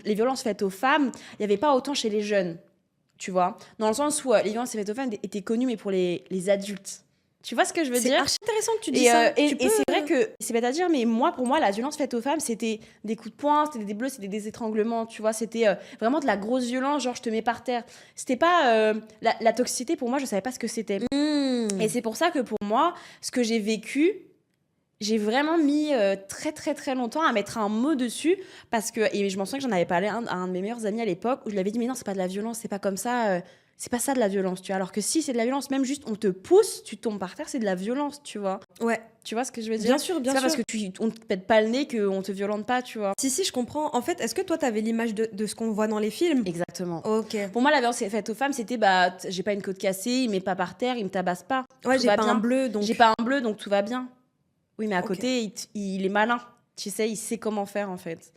Les violences faites aux femmes, il n'y avait pas autant chez les jeunes, tu vois. Dans le sens où les violences faites aux femmes étaient connues, mais pour les adultes. Tu vois ce que je veux C'est dire? archi intéressant que tu dis Et, ça. c'est vrai que c'est bête à dire, mais pour moi, la violence faite aux femmes, c'était des coups de poing, c'était des bleus, c'était des étranglements, tu vois. C'était vraiment de la grosse violence, genre je te mets par terre. C'était pas la toxicité, pour moi, je savais pas ce que c'était. Et c'est pour ça que pour moi, ce que j'ai vécu, j'ai vraiment mis très très très longtemps à mettre un mot dessus parce que, et je m'en souviens que j'en avais parlé à un de mes meilleurs amis à l'époque où je lui avais dit mais non, c'est pas de la violence, c'est pas comme ça, c'est pas ça de la violence, tu vois. Alors que si c'est de la violence, même juste on te pousse, tu tombes par terre, c'est de la violence, tu vois. Ouais, Tu vois ce que je veux dire? bien sûr, bien C'est pas sûr. parce que on te pète pas le nez qu'on te violente pas, tu vois. Si, je comprends. En fait, est-ce que toi, t'avais l'image de ce qu'on voit dans les films? Exactement. Ok. Pour moi, la violence faite aux femmes, c'était bah j'ai pas une côte cassée, il met pas par terre, il me tabasse pas, Ouais, tout j'ai va pas bien. un bleu, donc. J'ai pas un bleu, donc tout va bien. Oui, mais à Ok. côté, il est malin. Tu sais, il sait comment faire, en fait.